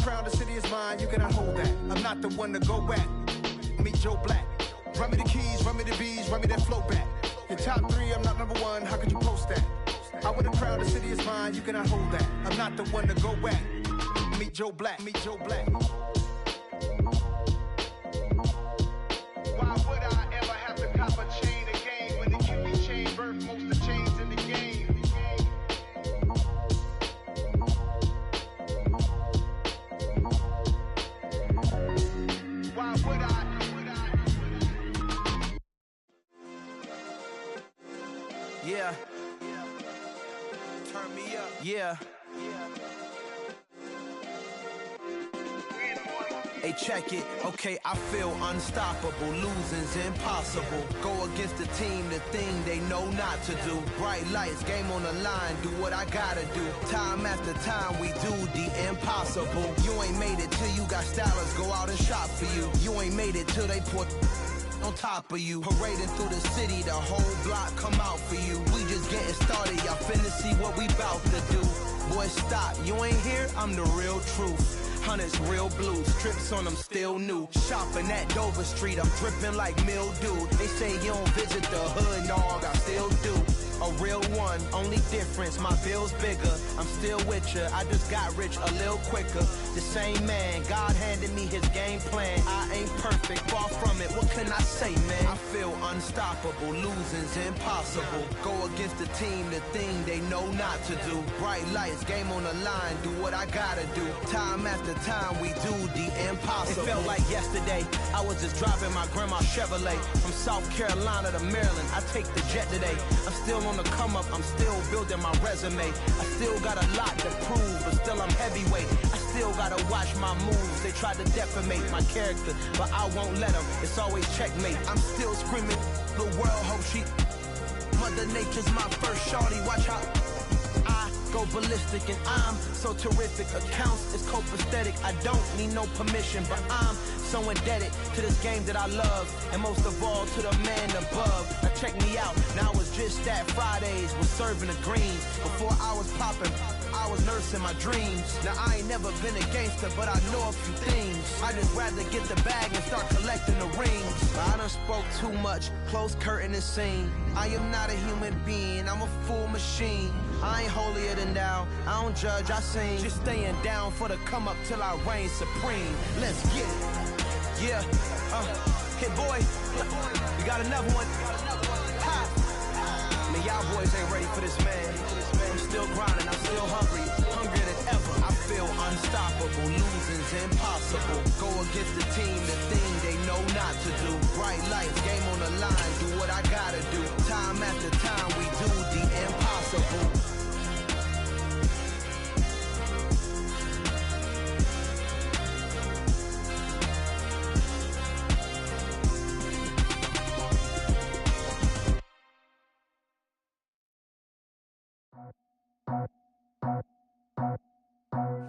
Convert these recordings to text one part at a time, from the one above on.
crown, the city is mine, you cannot hold that. I'm not the one to go at. Meet Joe Black. Run me the keys, run me the bees, run me that flow back. Your top 3, I'm not number 1, how could you post that? I want the crown, the city is mine, you cannot hold that. I'm not the one to go at. Meet Joe Black, meet Joe Black. Why would I ever have to cop a chain again when the QB chain birthed most of the chains in the game? Why would I? Yeah. Turn me up. Yeah. Hey, check it. Okay, I feel unstoppable. Losing's impossible. Go against the team, the thing they know not to do. Bright lights, game on the line. Do what I gotta do. Time after time, we do the impossible. You ain't made it till you got stylers go out and shop for you. You ain't made it till they put on top of you. Parading through the city, the whole block come out for you. We just getting started, y'all finna see what we bout to do. Boy, stop, you ain't here, I'm the real truth. Hunters, real blues, strips on them still new. Shopping at Dover Street, I'm dripping like mildew. They say you don't visit the hood, dog, I still do. A real one, only difference, my bill's bigger. I'm still with ya, I just got rich a little quicker. The same man, God handed me his game plan. I ain't perfect, far from it, what can I say, man? I feel unstoppable, losing's impossible. Go against the team, the thing they know not to do. Bright lights, game on the line, do what I gotta do. Time after time, we do the impossible. It felt like yesterday, I was just driving my grandma's Chevrolet. From South Carolina to Maryland, I take the jet today. I'm still on the come up, I'm still building my resume. I still got a lot to prove, but still I'm heavyweight. I still gotta watch my moves. They tried to defamate my character, but I won't let them. It's always checkmate. I'm still screaming, the world hope she. Mother Nature's my first shorty. Watch how I go ballistic, and I'm so terrific. Accounts is copacetic. I don't need no permission, but I'm so indebted to this game that I love, and most of all to the man above. Now check me out, now it's just that Fridays was serving the greens. Before I was popping, I was nursing my dreams. Now I ain't never been a gangster, but I know a few things. I just rather get the bag and start collecting the rings. I done spoke too much, close curtain and scene. I am not a human being, I'm a full machine. I ain't holier than thou, I don't judge, I sing. Just staying down for the come up till I reign supreme. Let's get it. Yeah, hit boy, we got another one. Ha! Man, y'all boys ain't ready for this, man. I'm still grinding, I'm still hungry, hungrier than ever. I feel unstoppable, losing's impossible. Go against the team, the thing they know not to do. Bright lights, game on the line, do what I gotta do. Time after time, we do the impossible.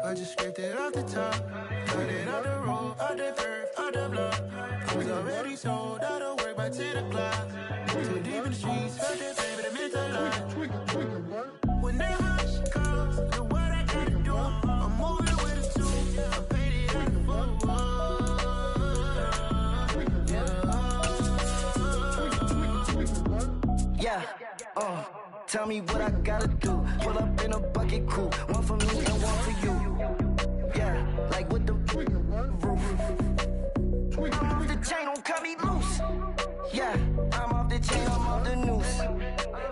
I just scraped it off the top, cut it out the road, out the curve, out the block. I was already sold, out of work by 10 o'clock. Too deep in the streets, felt that baby, that meant a lot. When that hush comes, do what I gotta do. I'm moving with it too, I'm painted out the boat. Yeah, tell me what I gotta do. Pull up in a bucket crew, one for me and one for you. Yeah, like with the roof. I'm off the chain, don't cut me loose. Yeah, I'm off the chain, I'm off the noose.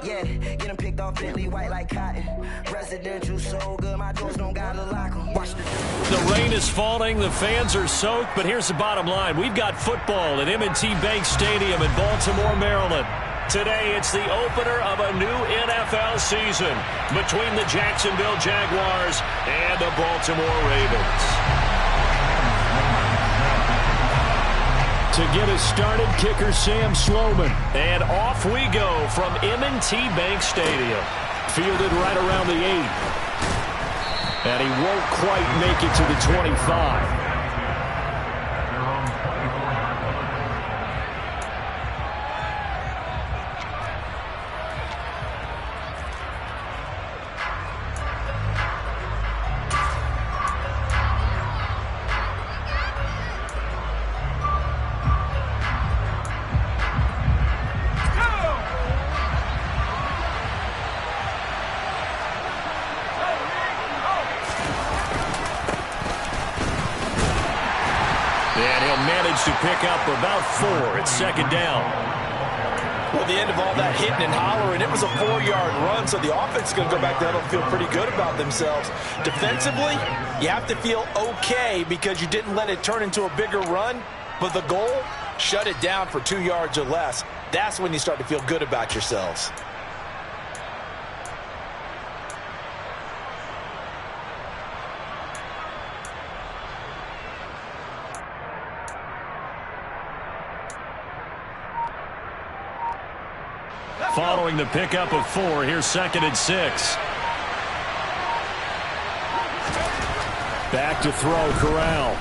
Yeah, get them picked off Bentley, white like cotton. Residential so good, my doors don't gotta lock them. Watch the rain is falling, the fans are soaked, but here's the bottom line. We've got football at M&T Bank Stadium in Baltimore, Maryland. Today, it's the opener of a new NFL season between the Jacksonville Jaguars and the Baltimore Ravens. To get us started, kicker Sam Sloman. And off we go from M&T Bank Stadium. Fielded right around the 8. And he won't quite make it to the 25. And he'll manage to pick up about 4 at second down. Well, the end of all that hitting and hollering, it was a 4-yard run, so the offense is going to go back down and feel pretty good about themselves. Defensively, you have to feel okay because you didn't let it turn into a bigger run, but the goal, shut it down for 2 yards or less. That's when you start to feel good about yourselves. Following the pickup of 4, here's 2nd and 6. Back to throw, Corral.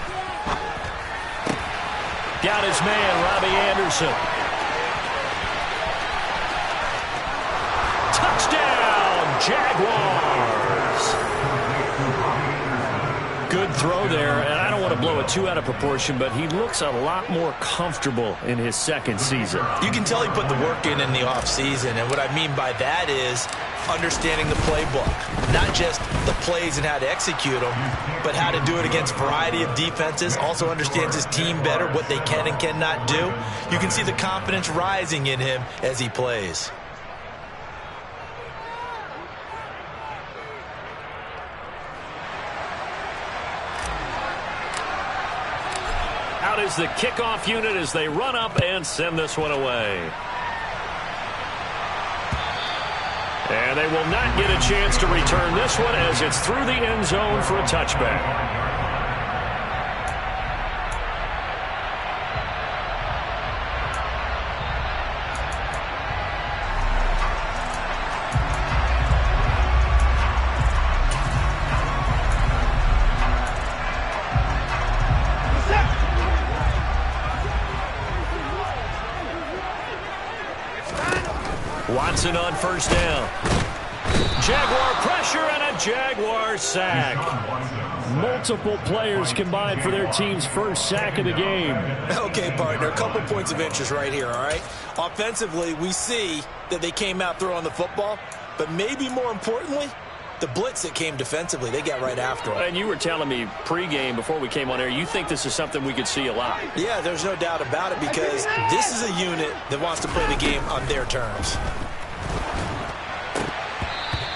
Got his man, Robbie Anderson. Touchdown, Jaguars! Good throw there, and I don't want to blow it too out of proportion, but he looks a lot more comfortable in his 2nd season. You can tell he put the work in the offseason, and what I mean by that is understanding the playbook. Not just the plays and how to execute them, but how to do it against a variety of defenses. Also understands his team better, what they can and cannot do. You can see the confidence rising in him as he plays. Out is the kickoff unit as they run up and send this one away. And they will not get a chance to return this one as it's through the end zone for a touchback. Watson on first down. Jaguar pressure and a Jaguar sack. Multiple players combined for their team's first sack of the game. Okay, partner, a couple points of interest right here, all right? Offensively, we see that they came out throwing the football, but maybe more importantly, the blitz that came defensively, they got right after it. And you were telling me pregame before we came on air, you think this is something we could see a lot. Yeah, there's no doubt about it because this is a unit that wants to play the game on their terms.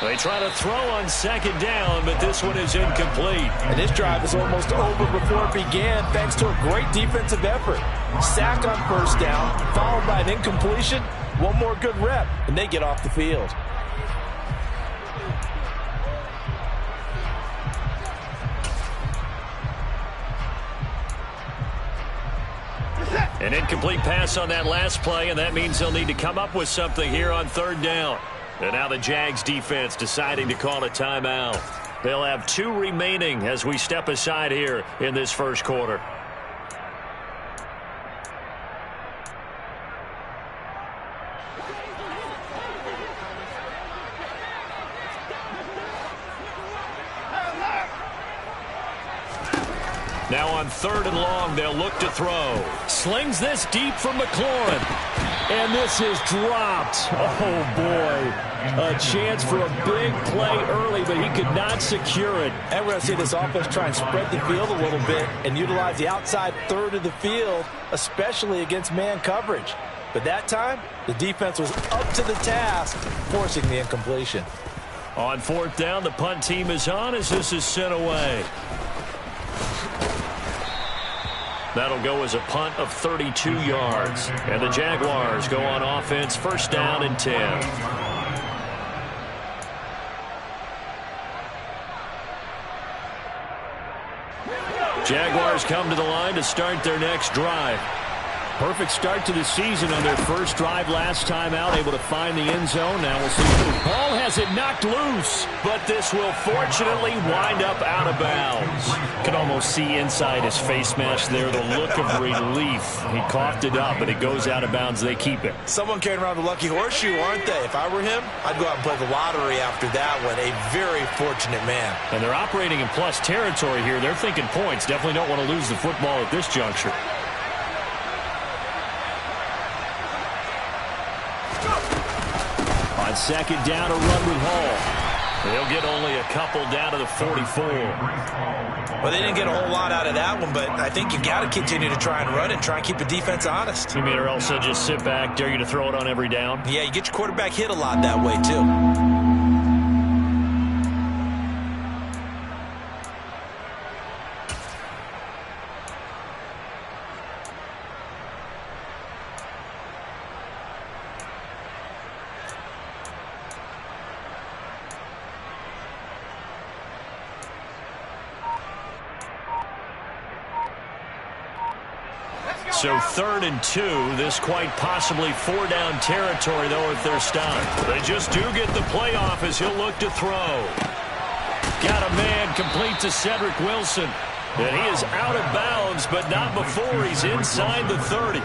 They try to throw on second down, but this one is incomplete. And this drive is almost over before it began thanks to a great defensive effort. Sack on first down, followed by an incompletion. One more good rep, and they get off the field. An incomplete pass on that last play, and that means they'll need to come up with something here on third down. And now the Jags defense deciding to call a timeout. They'll have 2 remaining as we step aside here in this first quarter. Now on 3rd and long, they'll look to throw. Slings this deep for McLaurin. And this is dropped. Oh, boy. A chance for a big play early, but he could not secure it. And we're going to see this offense try and spread the field a little bit and utilize the outside third of the field, especially against man coverage. But that time, the defense was up to the task, forcing the incompletion. On 4th down, the punt team is on as this is sent away. That'll go as a punt of 32 yards. And the Jaguars go on offense, 1st down and 10. Jaguars come to the line to start their next drive. Perfect start to the season on their first drive last time out, able to find the end zone. Now we'll see. Ball has it knocked loose, but this will fortunately wind up out of bounds. Can almost see inside his face mask there, the look of relief. He coughed it up, but it goes out of bounds. They keep it. Someone carrying around the lucky horseshoe, aren't they? If I were him, I'd go out and play the lottery after that one. A very fortunate man. And they're operating in plus territory here. They're thinking points. Definitely don't want to lose the football at this juncture. On 2nd down, a run with Hall. They'll get only a couple down to the 44. Well, they didn't get a whole lot out of that one, but I think you got to continue to try and run and try and keep the defense honest. You mean or else they'll just sit back, dare you to throw it on every down? Yeah, you get your quarterback hit a lot that way, too. So 3rd and 2, this quite possibly 4-down territory, though, if they're stopped. They just do get the playoff as he'll look to throw. Got a man complete to Cedric Wilson. And he is out of bounds, but not before he's inside the 30.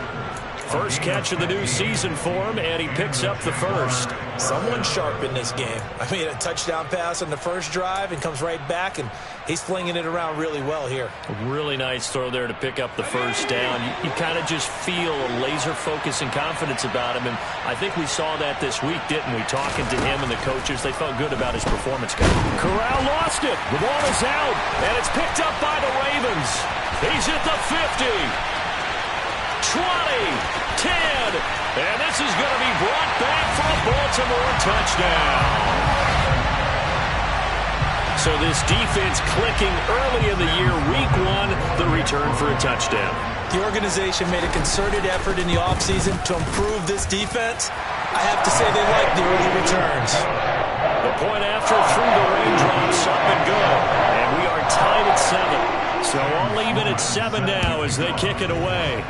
First catch of the new season for him, and he picks up the first. Someone sharp in this game. I mean, a touchdown pass on the first drive and comes right back, and he's flinging it around really well here. A really nice throw there to pick up the first down. You kind of just feel a laser focus and confidence about him, and I think we saw that this week, didn't we? Talking to him and the coaches, they felt good about his performance. Corral lost it. The ball is out, and it's picked up by the Ravens. He's at the 50. 20, 10, and this is going to be brought back for a Baltimore touchdown. So this defense clicking early in the year, week 1, the return for a touchdown. The organization made a concerted effort in the offseason to improve this defense. I have to say they like the early returns. The point after through the raindrops, up and good. And we are tied at 7. So all even at 7 now as they kick it away.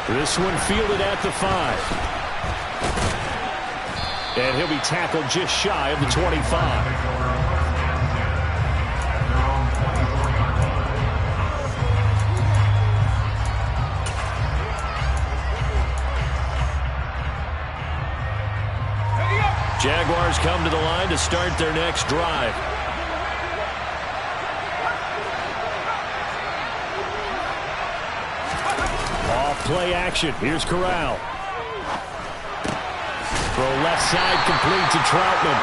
This one fielded at the 5. And he'll be tackled just shy of the 25. Jaguars come to the line to start their next drive. Play action. Here's Corral. Throw left side complete to Troutman.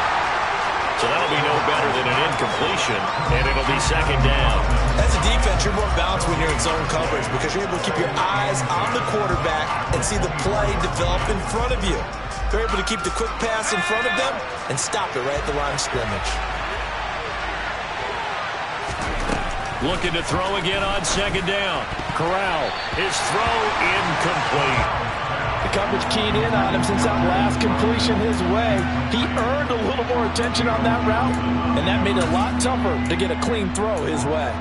So that'll be no better than an incompletion, and it'll be 2nd down. As a defense, you're more balanced when you're in zone coverage because you're able to keep your eyes on the quarterback and see the play develop in front of you. They're able to keep the quick pass in front of them and stop it right at the line of scrimmage. Looking to throw again on 2nd down. Corral, his throw incomplete. The coverage keyed in on him since that last completion his way. He earned a little more attention on that route, and that made it a lot tougher to get a clean throw his way.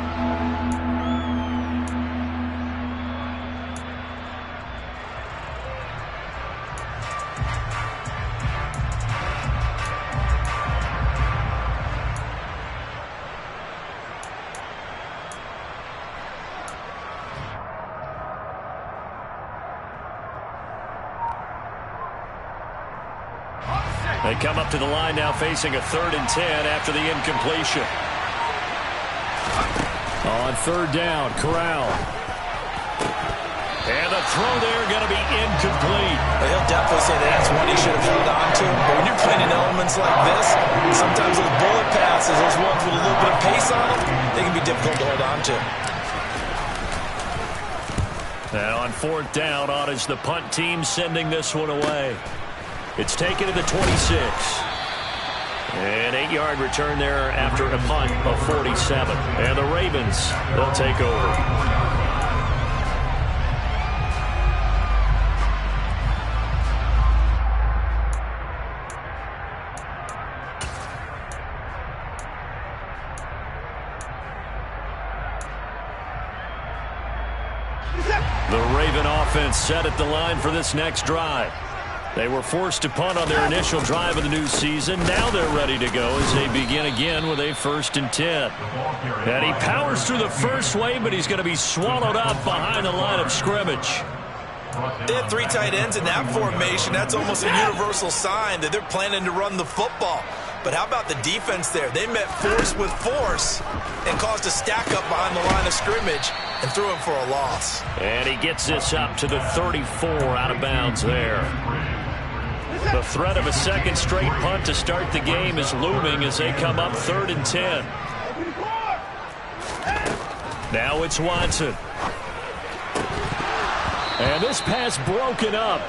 They come up to the line now facing a 3rd and 10 after the incompletion. On 3rd down, Corral. And the throw there going to be incomplete. He'll definitely say that's one he should have held on to. But when you're playing in elements like this, sometimes those bullet passes, those ones with a little bit of pace on them, they can be difficult to hold on to. And on 4th down, on is the punt team sending this one away. It's taken to the 26. An 8-yard return there after a punt of 47. And the Ravens, they'll take over. The Raven offense set at the line for this next drive. They were forced to punt on their initial drive of the new season. Now they're ready to go as they begin again with a 1st and 10. And he powers through the first wave, but he's going to be swallowed up behind the line of scrimmage. They had 3 tight ends in that formation. That's almost a universal sign that they're planning to run the football. But how about the defense there? They met force with force and caused a stack up behind the line of scrimmage and threw him for a loss. And he gets this up to the 34 out of bounds there. The threat of a second straight punt to start the game is looming as they come up 3rd and 10. Now it's Watson. And this pass broken up.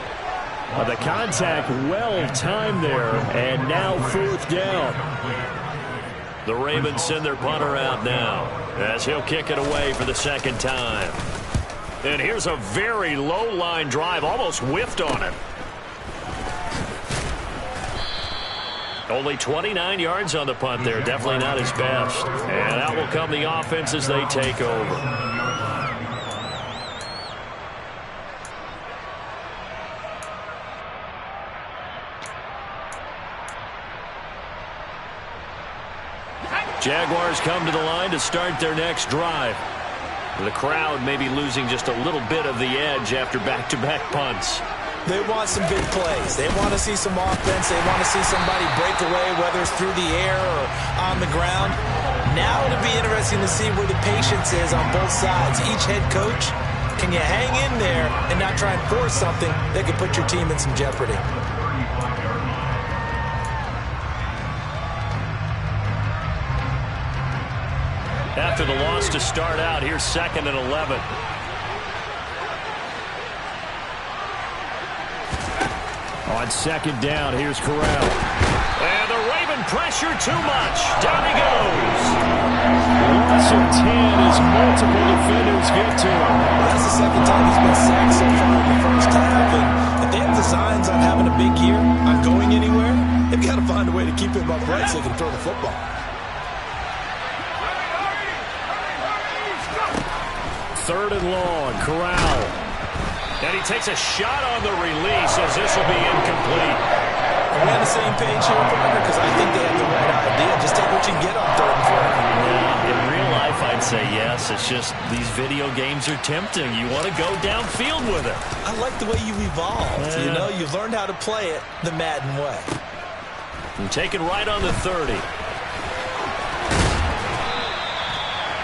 The contact well timed there, and now 4th down. The Ravens send their punter out now as he'll kick it away for the second time. And here's a very low line drive, almost whiffed on it. Only 29 yards on the punt there. Definitely not his best. And out will come the offense as they take over. Jaguars come to the line to start their next drive. The crowd may be losing just a little bit of the edge after back-to-back punts. They want some big plays. They want to see some offense. They want to see somebody break away, whether it's through the air or on the ground. Now it'll be interesting to see where the patience is on both sides. Each head coach, can you hang in there and not try and force something that could put your team in some jeopardy? After the loss to start out, here's 2nd and 11. On 2nd down, here's Corral. And the Raven pressure too much. Down he goes. Loss of 10 as multiple defenders get to him. That's the second time he's been sacked so far in the first half. And if they have designs on having a big year, on going anywhere, they've got to find a way to keep him upright so they can throw the football. 3rd and long, Corral. And he takes a shot on the release as this will be incomplete. Are we on the same page here, partner? Because I think they have the right idea. Just take what you can get on 3rd and 4. Yeah, in real life, I'd say yes. It's just these video games are tempting. You want to go downfield with it. I like the way you've evolved. Yeah. You know, you've learned how to play it the Madden way. And take it right on the 30.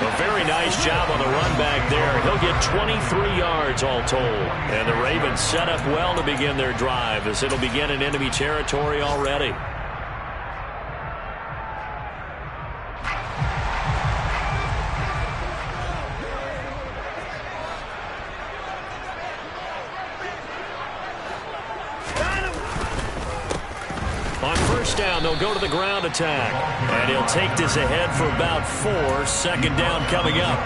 A very nice job on the run back there. He'll get 23 yards all told. And the Ravens set up well to begin their drive as it'll begin in enemy territory already. On 1st down, they'll go to the ground attack. And he'll take this ahead for about 4. 2nd down coming up.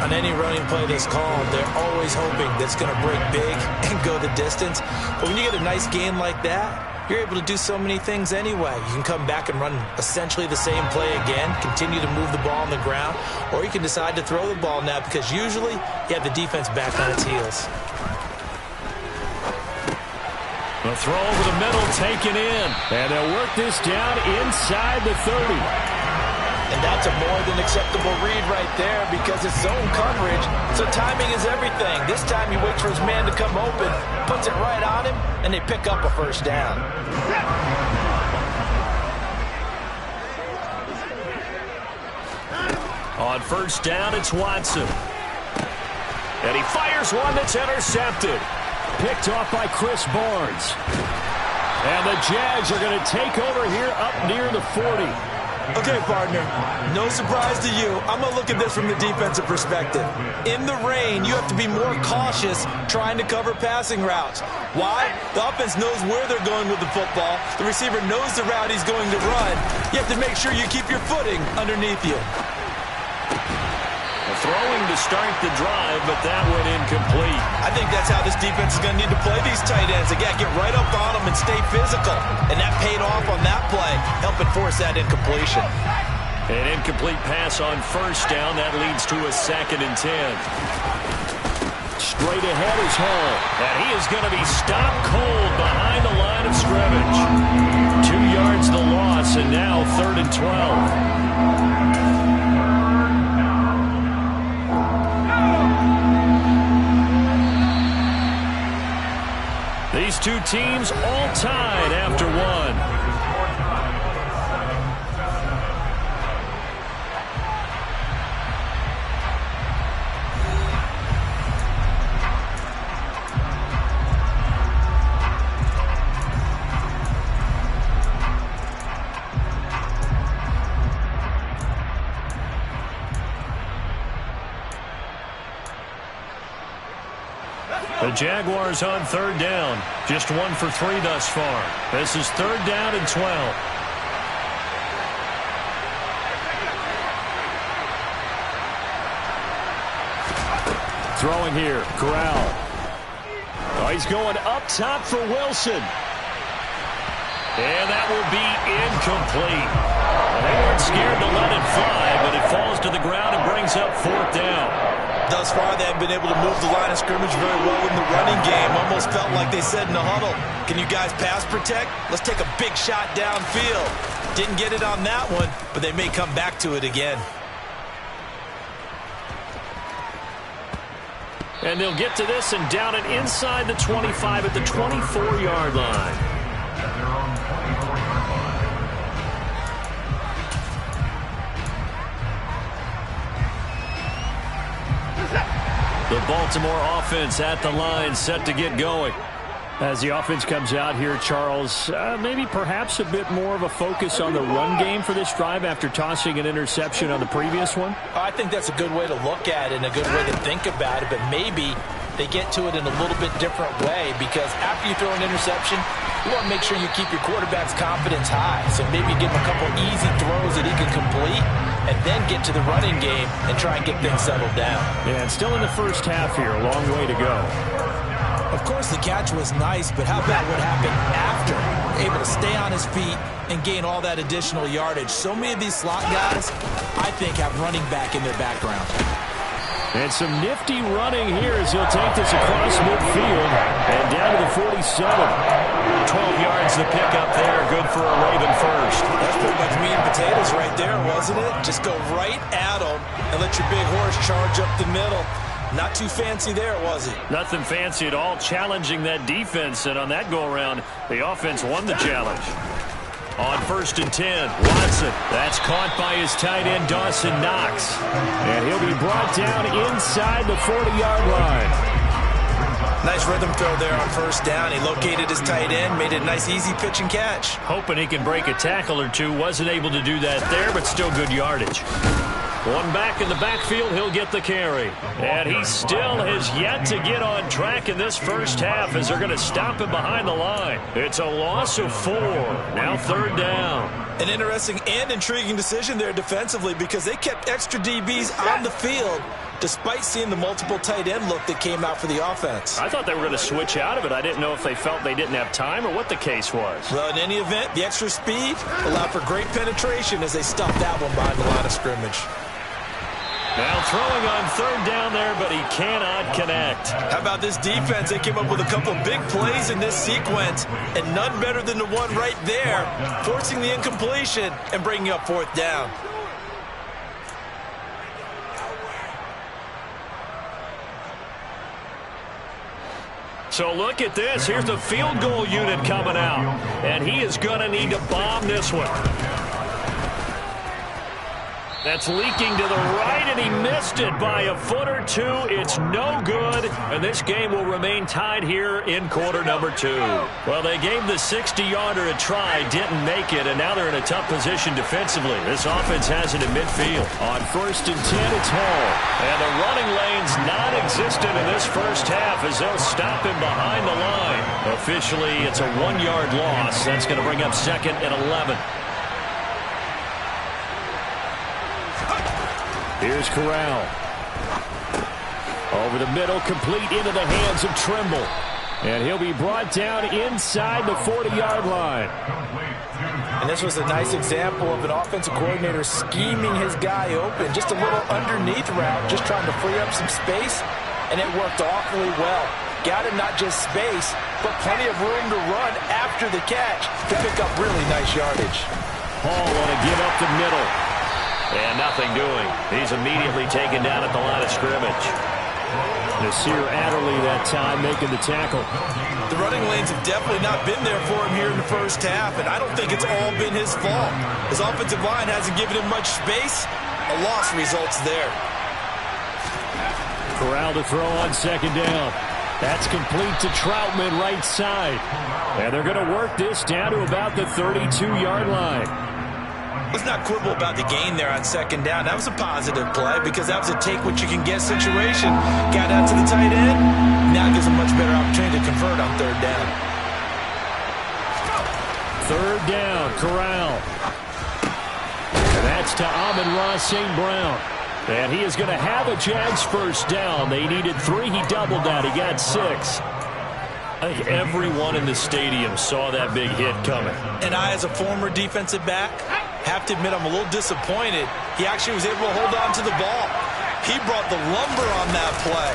On any running play that's called, they're always hoping that's going to break big and go the distance. But when you get a nice game like that, you're able to do so many things anyway. You can come back and run essentially the same play again, continue to move the ball on the ground, or you can decide to throw the ball now because usually you have the defense back on its heels. The throw over the middle taken in. And they'll work this down inside the 30. And that's a more than acceptable read right there because it's zone coverage. So timing is everything. This time he waits for his man to come open, puts it right on him, and they pick up a 1st down. On 1st down, it's Watson. And he fires one that's intercepted. Picked off by Chris Barnes. And the Jags are going to take over here up near the 40. Okay, partner, no surprise to you. I'm going to look at this from the defensive perspective. In the rain, you have to be more cautious trying to cover passing routes. Why? The offense knows where they're going with the football. The receiver knows the route he's going to run. You have to make sure you keep your footing underneath you. Throwing to start the drive, but that went incomplete. I think that's how this defense is going to need to play these tight ends. Again, get right up on them and stay physical. And that paid off on that play, helping force that incompletion. An incomplete pass on 1st down. That leads to a 2nd and 10. Straight ahead is Hall. And he is going to be stopped cold behind the line of scrimmage. 2 yards the loss, and now 3rd and 12. These two teams all tied after 1. The Jaguars on third down. Just 1 for 3 thus far. This is third down and 12. Throwing here, Corral. Oh, he's going up top for Wilson. And that will be incomplete. Well, they weren't scared to let it fly, but it falls to the ground and brings up fourth down. Thus far, they haven't been able to move the line of scrimmage very well in the running game. Almost felt like they said in the huddle, can you guys pass protect? Let's take a big shot downfield. Didn't get it on that one, but they may come back to it again. And they'll get to this and down it inside the 25 at the 24-yard line. The Baltimore offense at the line, set to get going. As the offense comes out here, Charles, maybe perhaps a bit more of a focus on the run game for this drive after tossing an interception on the previous one? I think that's a good way to look at it and a good way to think about it, but maybe they get to it in a little bit different way, because after you throw an interception, you want to make sure you keep your quarterback's confidence high. So maybe give him a couple easy throws that he can complete and then get to the running game and try and get things settled down. Yeah, and still in the first half here, a long way to go. Of course, the catch was nice, but how about what happened after? Able to stay on his feet and gain all that additional yardage. So many of these slot guys, I think, have running back in their background. And some nifty running here as he'll take this across midfield and down to the 47. 12 yards to pick up there. Good for a Raven first. That's pretty much meat and potatoes right there, wasn't it? Just go right at them and let your big horse charge up the middle. Not too fancy there, was it? Nothing fancy at all, challenging that defense, and on that go-around, the offense won the challenge. On 1st and 10, Watson. That's caught by his tight end, Dawson Knox. And he'll be brought down inside the 40-yard line. Nice rhythm throw there on 1st down. He located his tight end, made it a nice easy pitch and catch. Hoping he can break a tackle or two. Wasn't able to do that there, but still good yardage. One back in the backfield, he'll get the carry. And he still has yet to get on track in this first half as they're going to stop him behind the line. It's a loss of 4. Now 3rd down. An interesting and intriguing decision there defensively, because they kept extra DBs on the field despite seeing the multiple tight end look that came out for the offense. I thought they were going to switch out of it. I didn't know if they felt they didn't have time or what the case was. Well, in any event, the extra speed allowed for great penetration as they stuffed that one behind the line of scrimmage. Now throwing on 3rd down there, but he cannot connect. How about this defense? They came up with a couple big plays in this sequence, and none better than the one right there, forcing the incompletion and bringing up 4th down. So look at this. Here's the field goal unit coming out, and he is going to need to bomb this one. That's leaking to the right, and he missed it by a foot or two. It's no good, and this game will remain tied here in quarter number 2. Well, they gave the 60-yarder a try, didn't make it, and now they're in a tough position defensively. This offense has it in midfield. On 1st and 10, it's Hall. And the running lane's non-existent in this first half as they'll stop him behind the line. Officially, it's a 1-yard loss. That's going to bring up 2nd and 11. Here's Corral. Over the middle, complete into the hands of Trimble. And he'll be brought down inside the 40-yard line. And this was a nice example of an offensive coordinator scheming his guy open. Just a little underneath route, just trying to free up some space, and it worked awfully well. Got him not just space, but plenty of room to run after the catch to pick up really nice yardage. Hall want to give up the middle. And nothing doing. He's immediately taken down at the line of scrimmage. Nasir Adderley that time making the tackle. The running lanes have definitely not been there for him here in the first half, and I don't think it's all been his fault. His offensive line hasn't given him much space. A loss results there. Corral to throw on 2nd down. That's complete to Troutman right side. And they're going to work this down to about the 32-yard line. Let's not quibble about the gain there on second down. That was a positive play because that was a take-what-you-can-get situation. Got out to the tight end. Now gives a much better opportunity to convert on third down. Third down, Corral. And that's to Amon-Ra St. Brown. And he is going to have a Jags first down. They needed 3. He doubled that. He got 6. I think everyone in the stadium saw that big hit coming. And I, as a former defensive back, have to admit I'm a little disappointed. He actually was able to hold on to the ball. He brought the lumber on that play.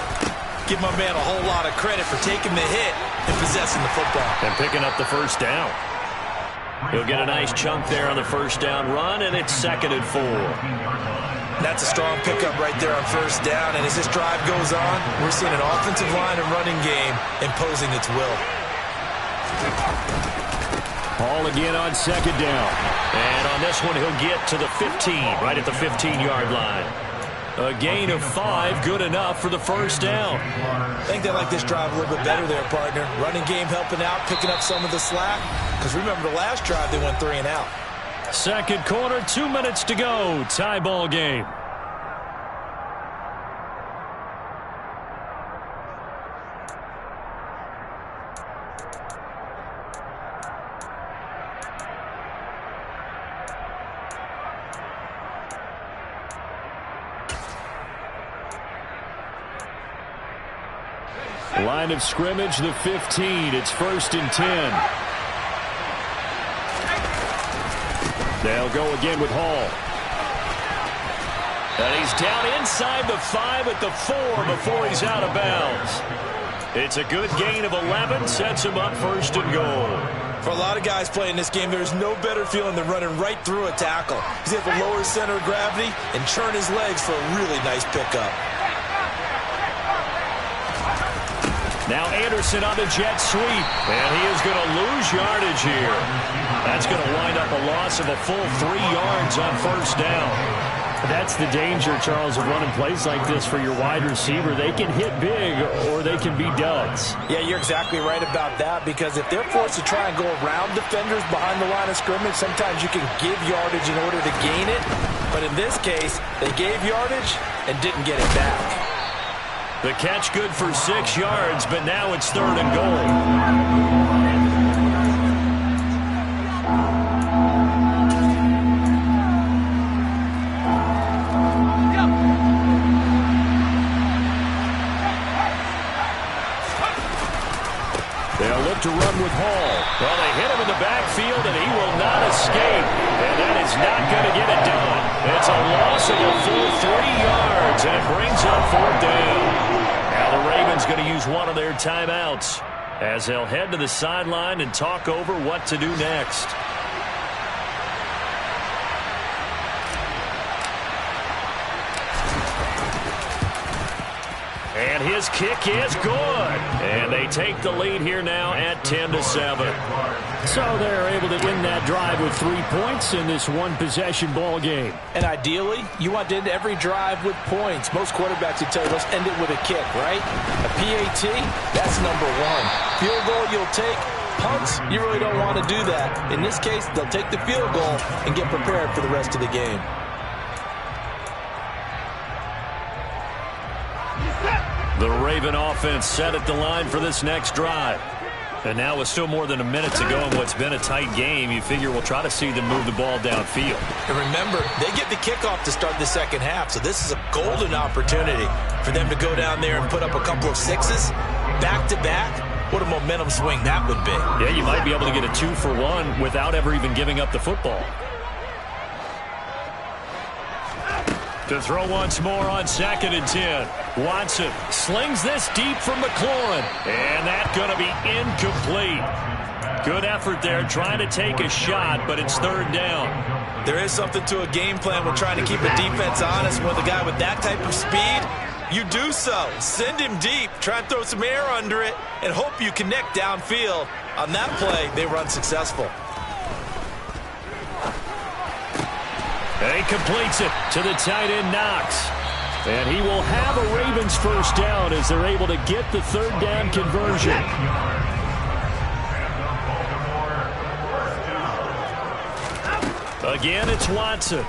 Give my man a whole lot of credit for taking the hit and possessing the football. And picking up the first down. He'll get a nice chunk there on the first down run, and it's 2nd and 4. That's a strong pickup right there on first down. And as this drive goes on, we're seeing an offensive line and running game imposing its will. Hall again on second down. And on this one, he'll get to the 15, right at the 15-yard line. A gain of 5, good enough for the first down. I think they like this drive a little bit better there, partner. Running game helping out, picking up some of the slack. Because remember, the last drive, they went 3 and out. Second quarter, 2 minutes to go. Tie ball game. Line of scrimmage, the 15. It's 1st and 10. They'll go again with Hall. And he's down inside the 5 at the 4 before he's out of bounds. It's a good gain of 11, sets him up 1st and goal. For a lot of guys playing this game, there's no better feeling than running right through a tackle. He's able to lower his center of gravity and churn his legs for a really nice pickup. Now Anderson on the jet sweep, and he is going to lose yardage here. That's going to wind up a loss of a full 3 yards on first down. That's the danger, Charles, of running plays like this for your wide receiver. They can hit big or they can be duds. Yeah, you're exactly right about that, because if they're forced to try and go around defenders behind the line of scrimmage, sometimes you can give yardage in order to gain it. But in this case, they gave yardage and didn't get it back. The catch good for 6 yards, but now it's 3rd and goal. They'll look to run with Hall. Well, they hit him in the backfield, and he will not escape. And that is not going to get it done. It's a loss of a full 3 yards, and it brings up 4th down. Now the Ravens going to use one of their timeouts as they'll head to the sideline and talk over what to do next. And his kick is good. And they take the lead here now at 10-7. So they're able to end that drive with 3 points in this one-possession ball game. And ideally, you want to end every drive with points. Most quarterbacks would tell you, let's end it with a kick, right? A PAT, that's number 1. Field goal you'll take. Punts, you really don't want to do that. In this case, they'll take the field goal and get prepared for the rest of the game. The Raven offense set at the line for this next drive. And now with still more than a minute to go in what's been a tight game, you figure we'll try to see them move the ball downfield. And remember, they get the kickoff to start the second half, so this is a golden opportunity for them to go down there and put up a couple of 6s back-to-back. What a momentum swing that would be. Yeah, you might be able to get a 2-for-1 without ever even giving up the football. To throw once more on 2nd and 10. Watson slings this deep from McLaurin. And that's going to be incomplete. Good effort there trying to take a shot, but it's 3rd down. There is something to a game plan when trying to keep a defense honest. With a guy with that type of speed, you do so. Send him deep, try and throw some air under it, and hope you connect downfield. On that play, they were unsuccessful. And he completes it to the tight end, Knox. And he will have a Ravens first down as they're able to get the 3rd down conversion. Again, it's Watson.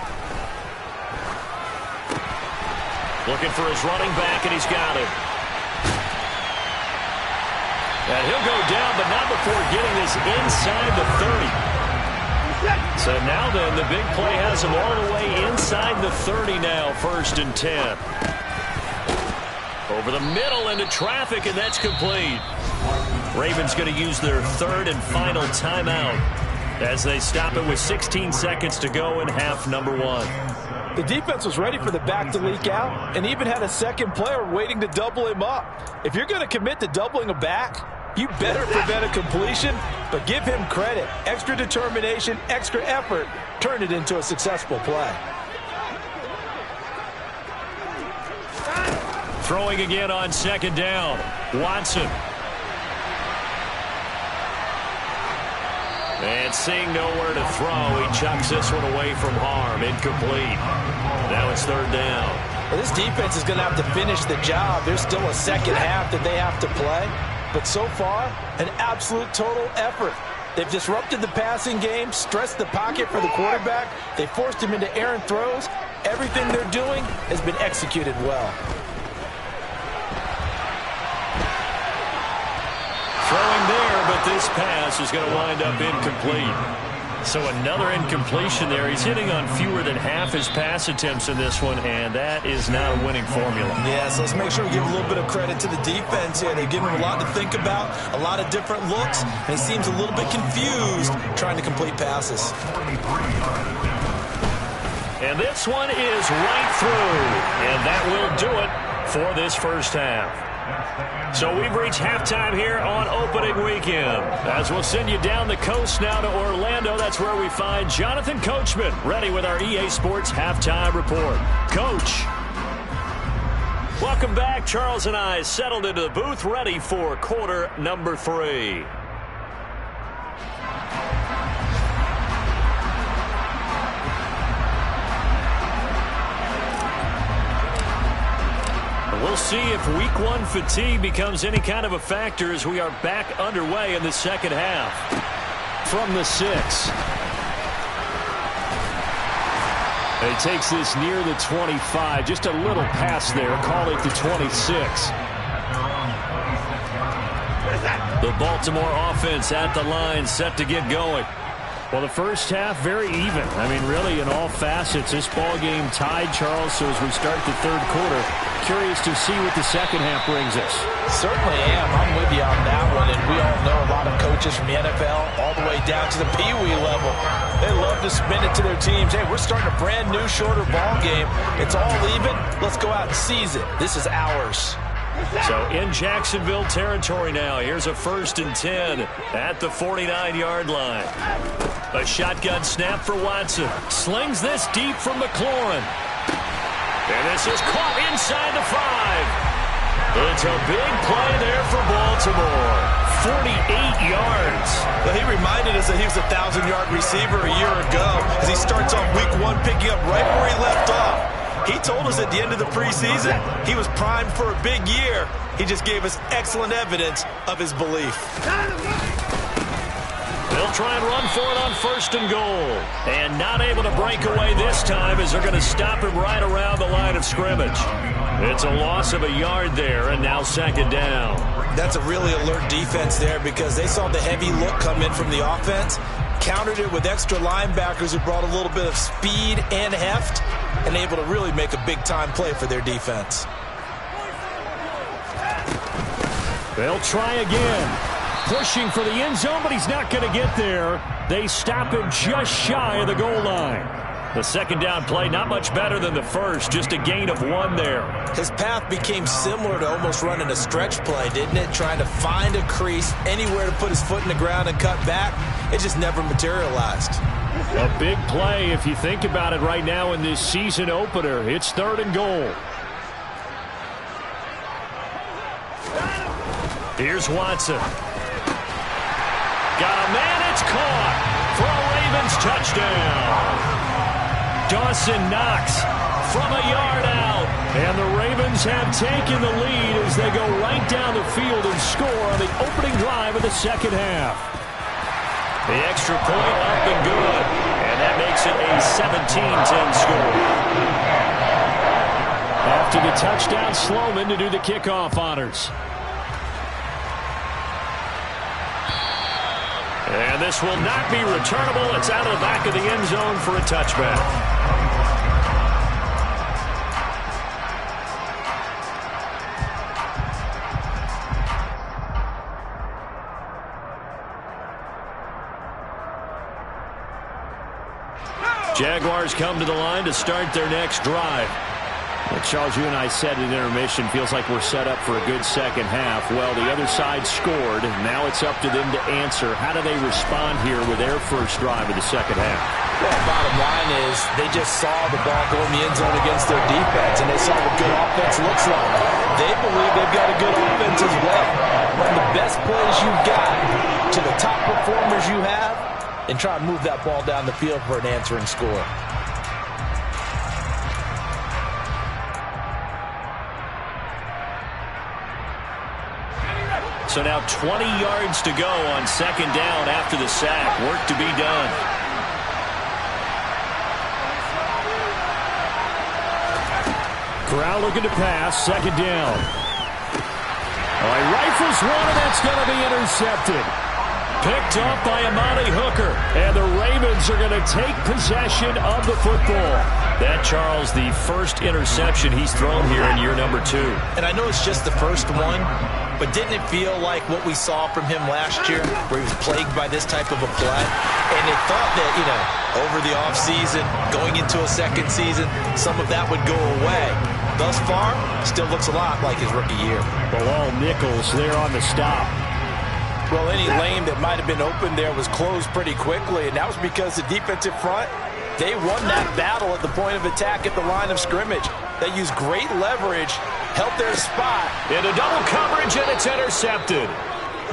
Looking for his running back, and he's got him. And he'll go down, but not before getting this inside the 30. So now then, the big play has him all the way inside the 30 now, 1st and 10. Over the middle into traffic, and that's complete. Ravens going to use their 3rd and final timeout as they stop it with 16 seconds to go in half number 1. The defense was ready for the back to leak out and even had a second player waiting to double him up. If you're going to commit to doubling a back, you better prevent a completion, but give him credit. Extra determination, extra effort, turn it into a successful play. Throwing again on 2nd down. Watson. And seeing nowhere to throw, he chucks this one away from harm. Incomplete. Now it's 3rd down. Well, this defense is going to have to finish the job. There's still a second half that they have to play. But so far, an absolute total effort. They've disrupted the passing game, stressed the pocket for the quarterback. They forced him into errant throws. Everything they're doing has been executed well. Throwing there, but this pass is going to wind up incomplete. So another incompletion there. He's hitting on fewer than half his pass attempts in this one, and that is not a winning formula. Yeah, so let's make sure we give a little bit of credit to the defense here. They've given him a lot to think about, a lot of different looks, and he seems a little bit confused trying to complete passes. And this one is right through, and that will do it for this first half. So we've reached halftime here on opening weekend. As we'll send you down the coast now to Orlando, that's where we find Jonathan Coachman ready with our EA Sports halftime report. Coach. Welcome back. Charles and I settled into the booth ready for quarter number 3. We'll see if week 1 fatigue becomes any kind of a factor as we are back underway in the second half. From the 6. And he takes this near the 25. Just a little pass there. Call it the 26. The Baltimore offense at the line, set to get going. Well, the first half, very even. I mean, really, in all facets, this ball game tied, Charles. So as we start the third quarter, curious to see what the second half brings us. Certainly am. I'm with you on that one. And we all know a lot of coaches from the NFL all the way down to the Pee-wee level. They love to spin it to their teams. Hey, we're starting a brand new, shorter ball game. It's all even. Let's go out and seize it. This is ours. So in Jacksonville territory now. Here's a 1st and 10 at the 49-yard line. A shotgun snap for Watson. Slings this deep from McLaurin. And this is caught inside the 5. It's a big play there for Baltimore. 48 yards. Well, he reminded us that he was a 1,000-yard receiver a year ago as he starts off week 1 picking up right where he left off. He told us at the end of the preseason he was primed for a big year. He just gave us excellent evidence of his belief. They'll try and run for it on 1st and goal. And not able to break away this time as they're going to stop him right around the line of scrimmage. It's a loss of a yard there, and now 2nd down. That's a really alert defense there because they saw the heavy look come in from the offense, countered it with extra linebackers who brought a little bit of speed and heft, and able to really make a big-time play for their defense. They'll try again. Pushing for the end zone, but he's not going to get there. They stop him just shy of the goal line. The 2nd down play, not much better than the first, just a gain of 1 there. His path became similar to almost running a stretch play, didn't it? Trying to find a crease, anywhere to put his foot in the ground and cut back. It just never materialized. A big play if you think about it right now in this season opener. It's 3rd and goal. Here's Watson. Got a man, it's caught for a Ravens touchdown. Dawson Knox from a yard out. And the Ravens have taken the lead as they go right down the field and score on the opening drive of the second half. The extra point up and good. And that makes it a 17-10 score. After the touchdown, Sloman to do the kickoff honors. And this will not be returnable. It's out of the back of the end zone for a touchback. Jaguars come to the line to start their next drive. Well, Charles, you and I said at intermission, feels like we're set up for a good second half. Well, the other side scored. Now it's up to them to answer. How do they respond here with their first drive of the second half? Well, bottom line is they just saw the ball go in the end zone against their defense, and they saw what good offense looks like. They believe they've got a good offense as well. Run the best plays you've got to the top performers you have, and try and move that ball down the field for an answering score. So now 20 yards to go on second down after the sack. Work to be done. Corral looking to pass. Second down. All right, rifles one, and that's going to be intercepted. Picked up by Amani Hooker. And the Ravens are going to take possession of the football. That, Charles, the first interception he's thrown here in year number 2. And I know it's just the first one, but didn't it feel like what we saw from him last year, where he was plagued by this type of a play? And they thought that, over the offseason, going into a second season, some of that would go away. Thus far, still looks a lot like his rookie year. Bilal Nichols there on the stop. Well, any lane that might have been open there was closed pretty quickly, and that was because the defensive front, they won that battle at the point of attack at the line of scrimmage. They used great leverage, held their spot. Into double coverage, and it's intercepted.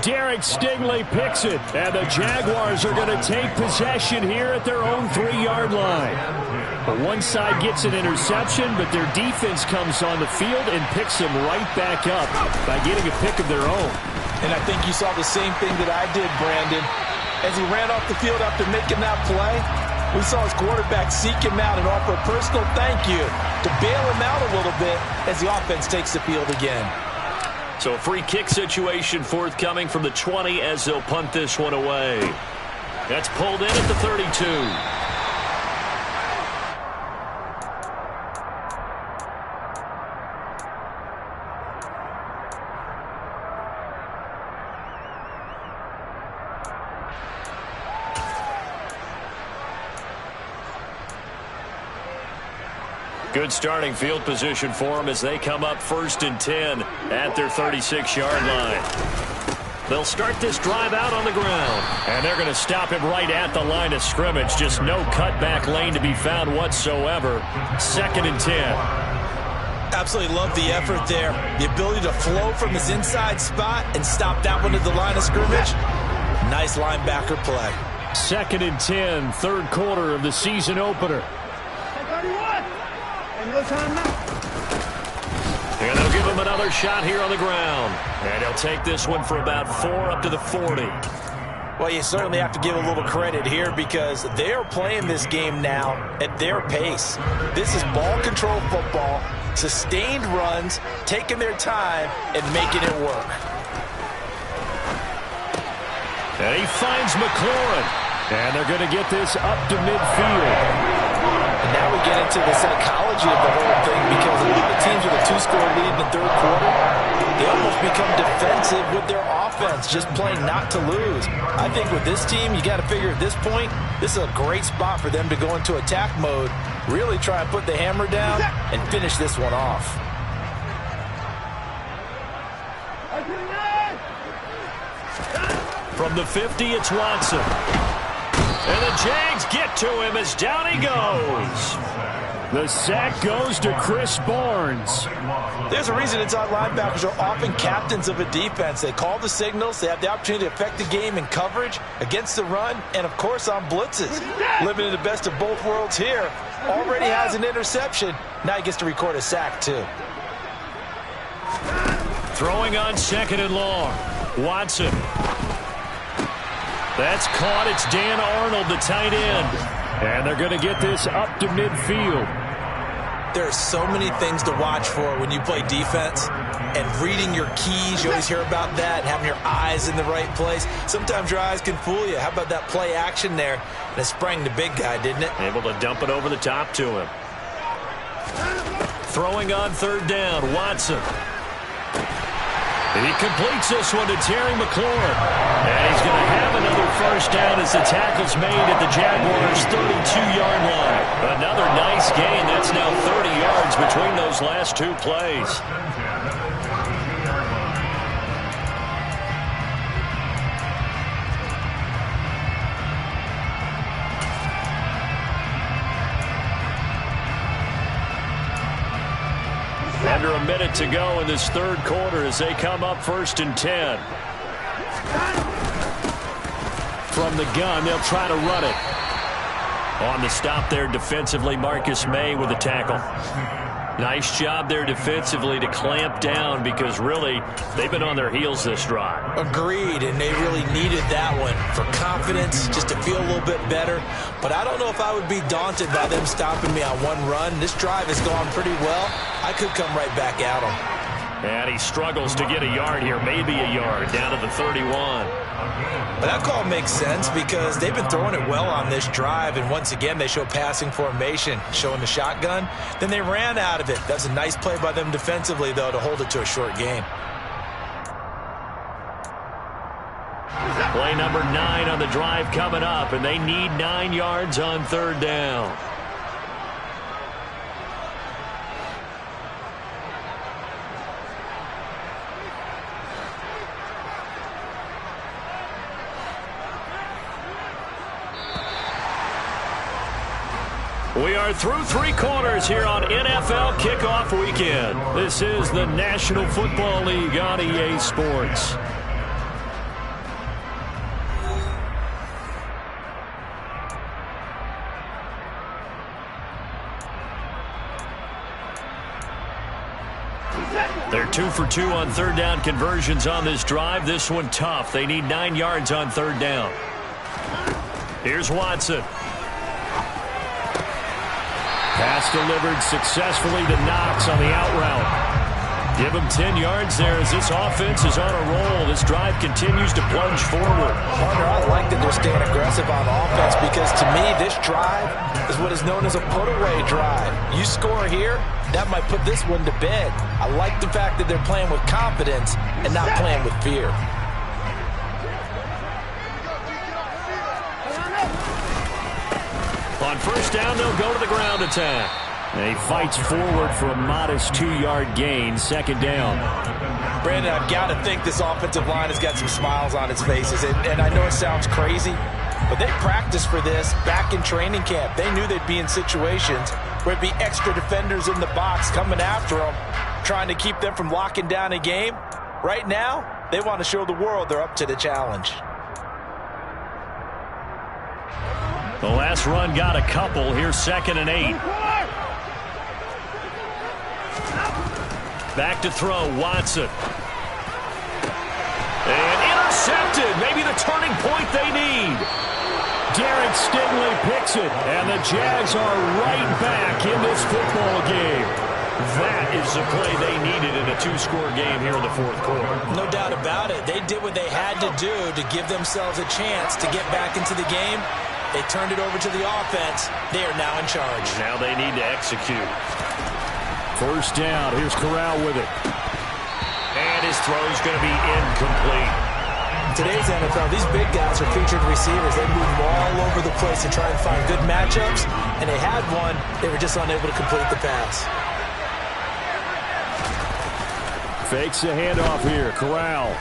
Derek Stingley picks it, and the Jaguars are going to take possession here at their own 3-yard line. But one side gets an interception, but their defense comes on the field and picks them right back up by getting a pick of their own. And I think you saw the same thing that I did, Brandon. As he ran off the field after making that play, we saw his quarterback seek him out and offer a personal thank you to bail him out a little bit as the offense takes the field again. So a free kick situation forthcoming from the 20 as they'll punt this one away. That's pulled in at the 32. Good starting field position for them as they come up 1st and 10 at their 36-yard line. They'll start this drive out on the ground, and they're going to stop him right at the line of scrimmage. Just no cutback lane to be found whatsoever. 2nd and 10. Absolutely love the effort there. The ability to flow from his inside spot and stop that one at the line of scrimmage. Nice linebacker play. 2nd and 10, third quarter of the season opener. And they'll give him another shot here on the ground. And he'll take this one for about 4 up to the 40. Well, you certainly have to give a little credit here because they're playing this game now at their pace. This is ball control football, sustained runs, taking their time, and making it work. And he finds McLaurin. And they're going to get this up to midfield. And now we get into the psychology of the whole thing because a lot of teams with a 2-score lead in the third quarter, they almost become defensive with their offense, just playing not to lose. I think with this team, you got to figure at this point, this is a great spot for them to go into attack mode, really try and put the hammer down and finish this one off. From the 50, it's Watson. And the Jags get to him as down he goes. The sack goes to Chris Barnes. There's a reason inside linebackers are often captains of a defense. They call the signals. They have the opportunity to affect the game in coverage, against the run, and, of course, on blitzes. Living in the best of both worlds here. Already has an interception. Now he gets to record a sack, too. Throwing on 2nd and long. Watson. That's caught. It's Dan Arnold, the tight end. And they're going to get this up to midfield. There are so many things to watch for when you play defense. And reading your keys, you always hear about that, and having your eyes in the right place. Sometimes your eyes can fool you. How about that play action there? And it sprang the big guy, didn't it? Able to dump it over the top to him. Throwing on third down, Watson. He completes this one to Terry McLaurin. And he's going to have another first down as the tackle's made at the Jaguars' 32-yard line. Another nice gain. That's now 30 yards between those last two plays. Under a minute to go in this third quarter as they come up 1st and 10. From the gun, they'll try to run it. On the stop there defensively, Marcus May with a tackle. Nice job there defensively to clamp down because really they've been on their heels this drive. Agreed, and they really needed that one for confidence, just to feel a little bit better. But I don't know if I would be daunted by them stopping me on one run. This drive has gone pretty well. I could come right back at him. And he struggles to get a yard here, maybe a yard, down to the 31. But that call makes sense because they've been throwing it well on this drive, and once again they show passing formation, showing the shotgun. Then they ran out of it. That's a nice play by them defensively, though, to hold it to a short game. Play number 9 on the drive coming up, and they need 9 yards on third down. We are through 3 quarters here on NFL Kickoff Weekend. This is the National Football League on EA Sports. They're 2 for 2 on third down conversions on this drive. This one tough. They need 9 yards on third down. Here's Watson. Pass delivered successfully to Knox on the out route. Give him 10 yards there as this offense is on a roll. This drive continues to plunge forward. Partner, I like that they're staying aggressive on offense because to me this drive is what is known as a put-away drive. You score here, that might put this one to bed. I like the fact that they're playing with confidence and not playing with fear. On first down, they'll go to the ground attack. And he fights forward for a modest 2-yard gain, second down. Brandon, I've got to think this offensive line has got some smiles on its faces. And I know it sounds crazy, but they practiced for this back in training camp. They knew they'd be in situations where it'd be extra defenders in the box coming after them, trying to keep them from locking down a game. Right now, they want to show the world they're up to the challenge. The last run got a couple. Here's 2nd and 8. Back to throw, Watson. And intercepted. Maybe the turning point they need. Derek Stingley picks it. And the Jags are right back in this football game. That is the play they needed in a 2-score game here in the fourth quarter. No doubt about it. They did what they had to do to give themselves a chance to get back into the game. They turned it over to the offense. They are now in charge. Now they need to execute. First down. Here's Corral with it. And his throw's going to be incomplete. Today's NFL, these big guys are featured receivers. They move all over the place to try and find good matchups. And they had one. They were just unable to complete the pass. Fakes the handoff here. Corral.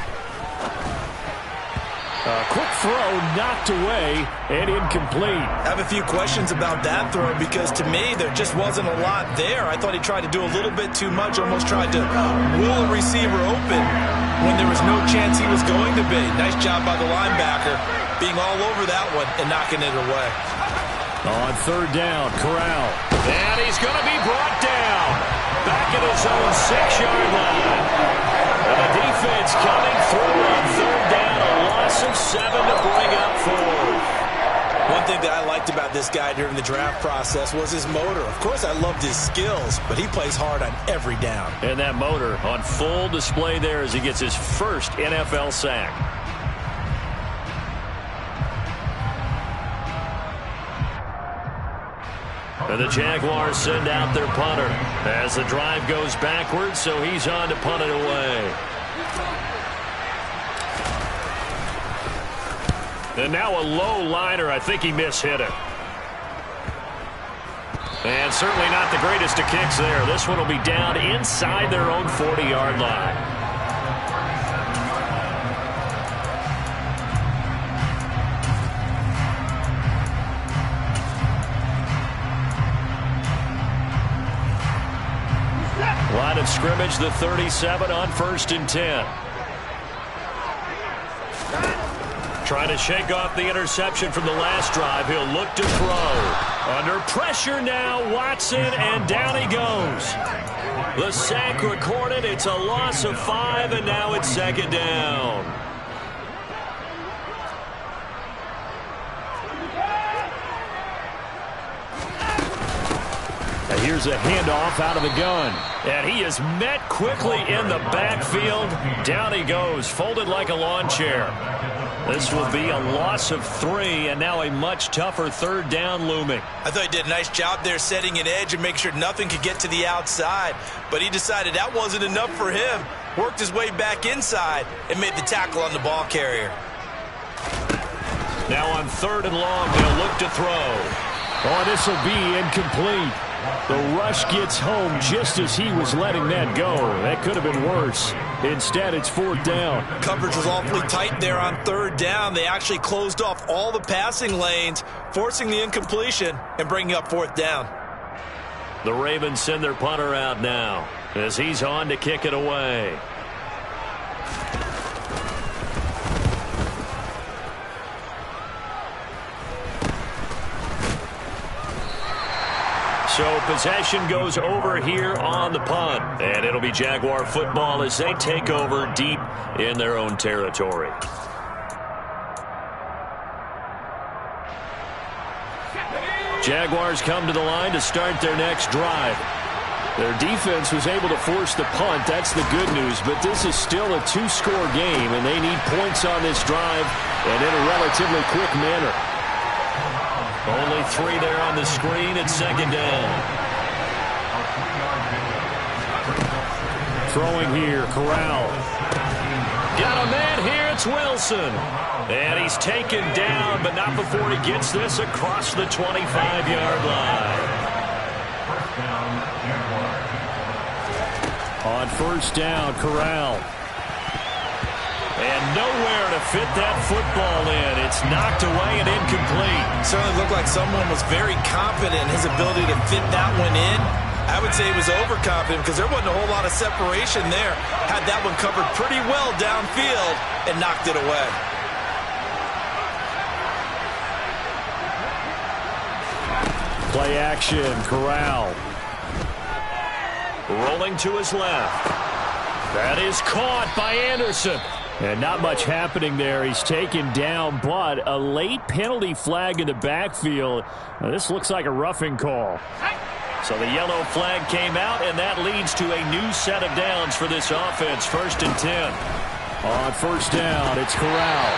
Quick throw knocked away and incomplete. I have a few questions about that throw because to me there just wasn't a lot there. I thought he tried to do a little bit too much, almost tried to will a receiver open when there was no chance he was going to be. Nice job by the linebacker being all over that one and knocking it away. On third down, Corral. And he's going to be brought down. Back at his own 6-yard line. And the defense coming through on third down. A loss loss of 7 to bring up 4. One thing that I liked about this guy during the draft process was his motor. Of course, I loved his skills, but he plays hard on every down. And that motor on full display there as he gets his first NFL sack. And the Jaguars send out their punter as the drive goes backwards, so he's on to punt it away. And now a low liner. I think he mishit it. And certainly not the greatest of kicks there. This one will be down inside their own 40-yard line. Line of scrimmage, the 37 on 1st and 10. Trying to shake off the interception from the last drive. He'll look to throw. Under pressure now, Watson, and down he goes. The sack recorded. It's a loss of 5, and now it's 2nd down. And here's a handoff out of the gun. And he is met quickly in the backfield. Down he goes, folded like a lawn chair. This will be a loss of 3, and now a much tougher 3rd down looming. I thought he did a nice job there setting an edge and make sure nothing could get to the outside. But he decided that wasn't enough for him. Worked his way back inside and made the tackle on the ball carrier. Now on 3rd and long, they'll look to throw. Oh, this will be incomplete. The rush gets home just as he was letting that go. That could have been worse. Instead, it's 4th down. Coverage was awfully tight there on 3rd down. They actually closed off all the passing lanes, forcing the incompletion and bringing up 4th down. The Ravens send their punter out now as he's on to kick it away. So possession goes over here on the punt. And it'll be Jaguar football as they take over deep in their own territory. Jaguars come to the line to start their next drive. Their defense was able to force the punt. That's the good news. But this is still a 2-score game, and they need points on this drive and in a relatively quick manner. Only 3 there on the screen at 2nd down. Throwing here, Corral. Got a man here, it's Wilson. And he's taken down, but not before he gets this across the 25-yard line. On 1st down, Corral. And nowhere to fit that football in. It's knocked away and incomplete. Certainly looked like someone was very confident in his ability to fit that one in. I would say he was overconfident because there wasn't a whole lot of separation there. Had that one covered pretty well downfield and knocked it away. Play action, Corral. Rolling to his left. That is caught by Anderson. And not much happening there. He's taken down, but a late penalty flag in the backfield. Now, this looks like a roughing call. So the yellow flag came out, and that leads to a new set of downs for this offense. 1st and 10. On 1st down, it's Corral.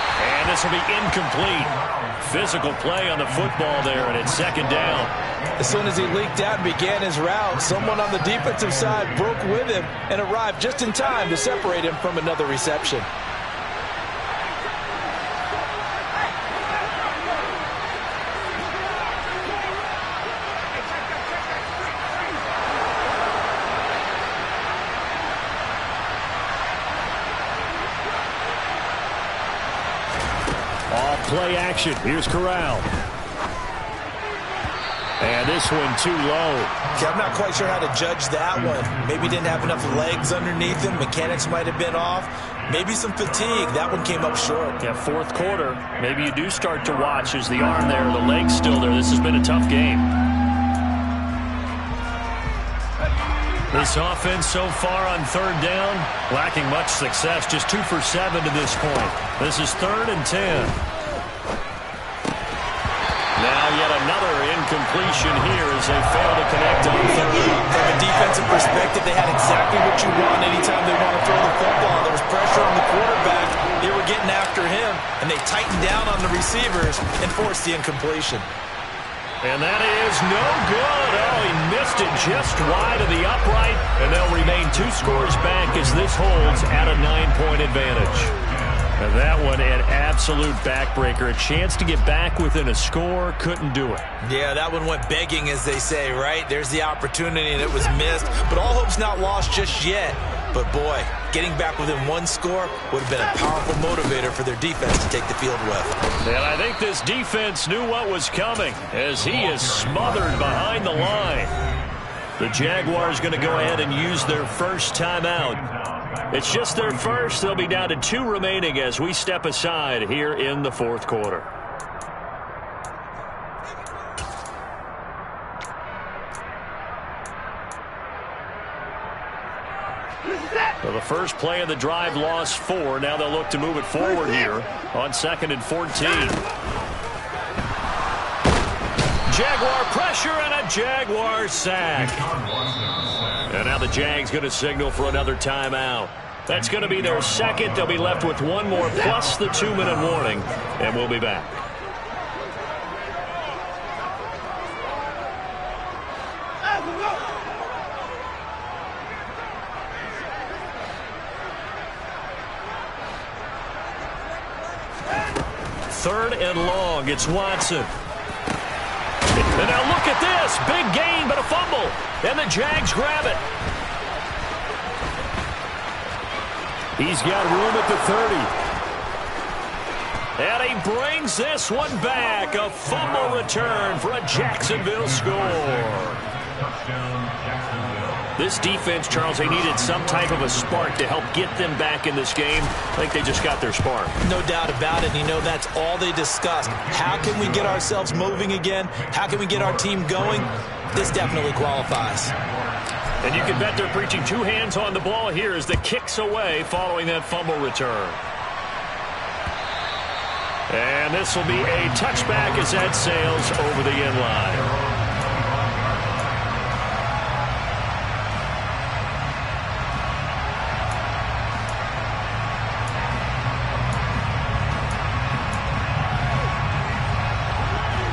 And this will be incomplete. Physical play on the football there, and it's 2nd down. As soon as he leaked out and began his route, someone on the defensive side broke with him and arrived just in time to separate him from another reception. Play action. Here's Corral. And this one too low. Okay, I'm not quite sure how to judge that one. Maybe didn't have enough legs underneath him. Mechanics might have been off. Maybe some fatigue. That one came up short. Yeah, 4th quarter. Maybe you do start to watch as the arm there, the leg's still there. This has been a tough game. This offense so far on third down, lacking much success, just 2 for 7 to this point. This is 3rd and 10. Now yet another incompletion here as they fail to connect on third. From a defensive perspective, they had exactly what you want anytime they want to throw the football. There was pressure on the quarterback. They were getting after him, and they tightened down on the receivers and forced the incompletion. And that is no good. Oh, he missed it just wide of the upright. And they'll remain 2 scores back as this holds at a 9-point advantage. And that one an absolute backbreaker. A chance to get back within a score. Couldn't do it. Yeah, that one went begging, as they say, right? There's the opportunity, and it was missed. But all hope's not lost just yet. But, boy, getting back within 1 score would have been a powerful motivator for their defense to take the field with. And I think this defense knew what was coming as he is smothered behind the line. The Jaguars going to go ahead and use their first timeout. It's just their first. They'll be down to 2 remaining as we step aside here in the 4th quarter. So the first play of the drive lost 4. Now they'll look to move it forward here on 2nd and 14. Jaguar pressure and a Jaguar sack. And now the Jags going to signal for another timeout. That's going to be their second. They'll be left with 1 more plus the 2-minute warning. And we'll be back. Third and long. It's Watson. And now look at this. Big gain, but a fumble. And the Jags grab it. He's got room at the 30. And he brings this one back. A fumble return for a Jacksonville score. This defense, Charles, they needed some type of a spark to help get them back in this game. I think they just got their spark. No doubt about it. You know, that's all they discussed. How can we get ourselves moving again? How can we get our team going? This definitely qualifies. And you can bet they're preaching 2 hands on the ball here as the kick's away following that fumble return. And this will be a touchback as that sails over the end line.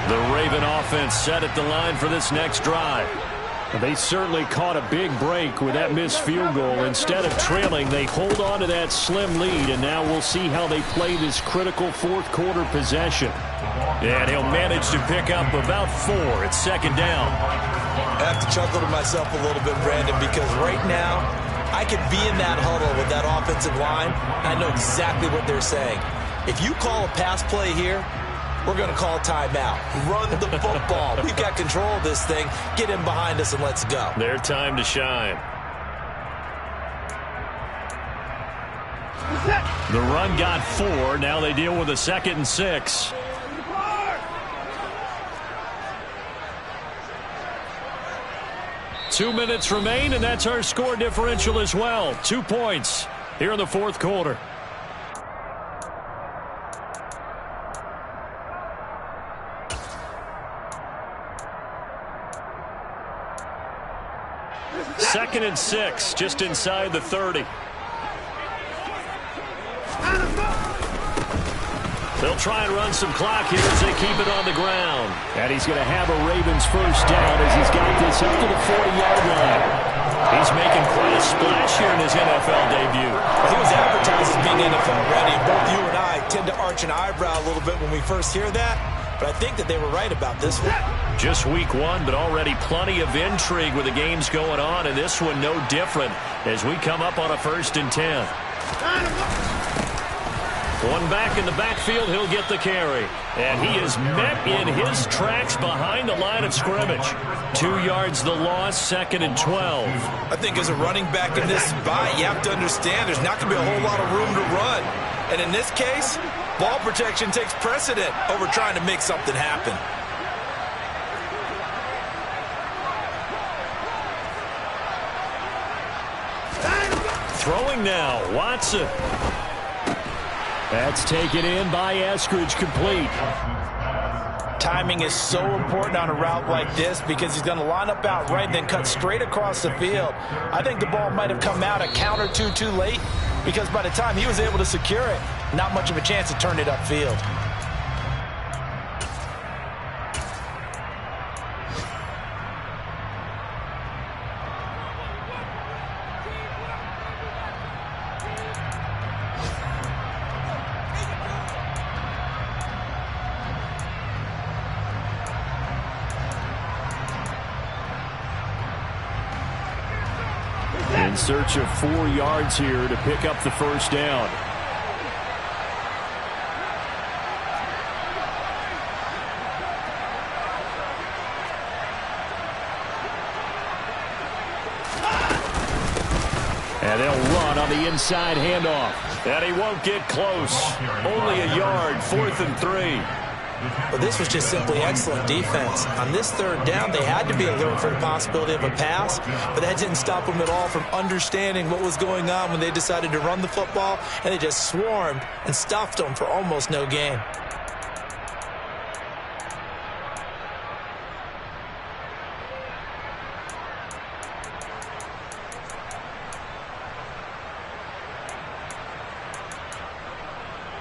The Raven offense set at the line for this next drive. They certainly caught a big break with that missed field goal. Instead of trailing, they hold on to that slim lead, and now we'll see how they play this critical 4th quarter possession. And he'll manage to pick up about 4 at 2nd down. I have to chuckle to myself a little bit, Brandon, because right now I could be in that huddle with that offensive line, and I know exactly what they're saying. If you call a pass play here, we're going to call timeout. Run the football. We've got control of this thing. Get in behind us and let's go. Their time to shine. The run got 4. Now they deal with a 2nd and 6. Two minutes remain, and that's our score differential as well. 2 points here in the 4th quarter. Second and 6, just inside the 30. They'll try and run some clock here as they keep it on the ground. And he's going to have a Ravens first down as he's got this up to the 40-yard line. He's making quite a splash here in his NFL debut. He was advertised as being NFL ready. Both you and I tend to arch an eyebrow a little bit when we first hear that. But I think that they were right about this one. Just week 1, but already plenty of intrigue with the games going on, and this one no different as we come up on a 1st and 10. One back in the backfield, he'll get the carry. And he is met in his tracks behind the line of scrimmage. 2 yards the loss, 2nd and 12. I think as a running back in this spot, you have to understand there's not going to be a whole lot of room to run. And in this case, ball protection takes precedent over trying to make something happen. Throwing now, Watson. That's taken in by Eskridge, complete. Timing is so important on a route like this because he's going to line up out right and then cut straight across the field. I think the ball might have come out a count or two too late because by the time he was able to secure it, not much of a chance to turn it upfield. In search of 4 yards here to pick up the first down. And they'll run on the inside handoff. And he won't get close. Only a yard, 4th and 3. Well, this was just simply excellent defense. On this third down, they had to be alert for the possibility of a pass, but that didn't stop them at all from understanding what was going on when they decided to run the football, and they just swarmed and stuffed them for almost no gain.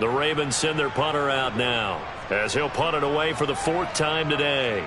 The Ravens send their punter out now, as he'll punt it away for the 4th time today.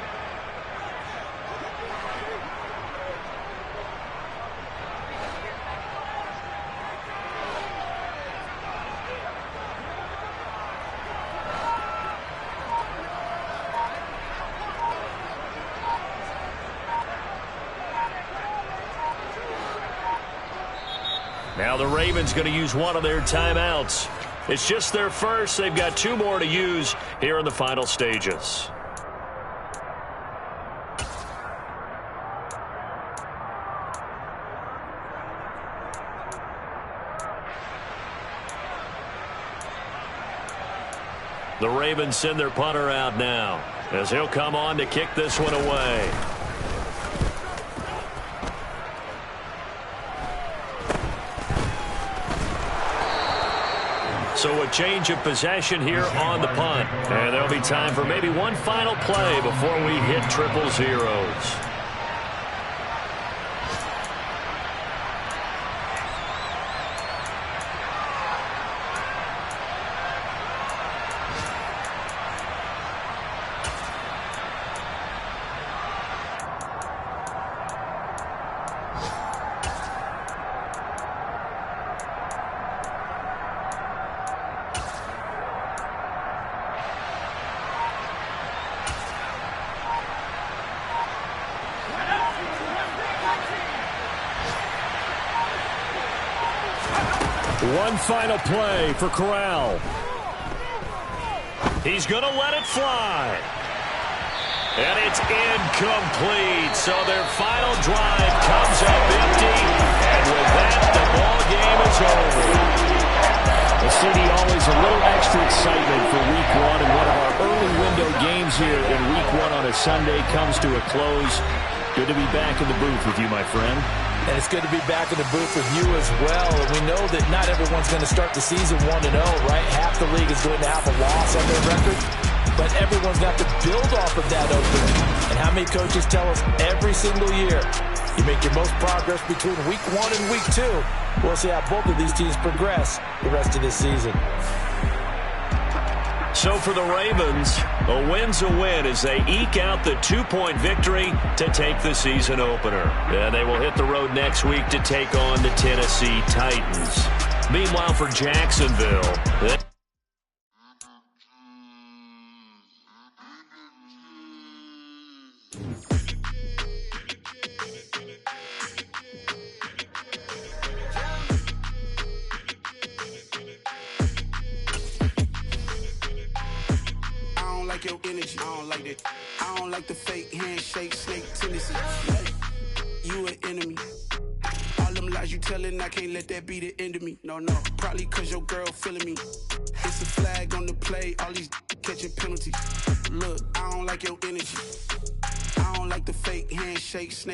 Now the Ravens going to use one of their timeouts. It's just their first. They've got 2 more to use here in the final stages. The Ravens send their punter out now, as he'll come on to kick this one away. So a change of possession here on the punt. And there'll be time for maybe one final play before we hit triple zeros. One final play for Corral. He's going to let it fly. And it's incomplete. So their final drive comes up empty. And with that, the ball game is over. Well, CD, always a little extra excitement for Week 1. And one of our early window games here in Week 1 on a Sunday comes to a close. Good to be back in the booth with you, my friend. And it's good to be back in the booth with you as well. And we know that not everyone's going to start the season 1-0, right? Half the league is going to have a loss on their record. But everyone's got to build off of that opening. And how many coaches tell us every single year, you make your most progress between Week 1 and Week 2. We'll see how both of these teams progress the rest of this season. So for the Ravens, a win's a win as they eke out the 2-point victory to take the season opener. And they will hit the road next week to take on the Tennessee Titans. Meanwhile, for Jacksonville, your energy. I don't like that. I don't like the fake handshake, snake tendency. You an enemy. All them lies you telling, I can't let that be the end of me. No, probably cause your girl feeling me. It's a flag on the play, all these catching penalties. Look, I don't like your energy. I don't like the fake handshake, snake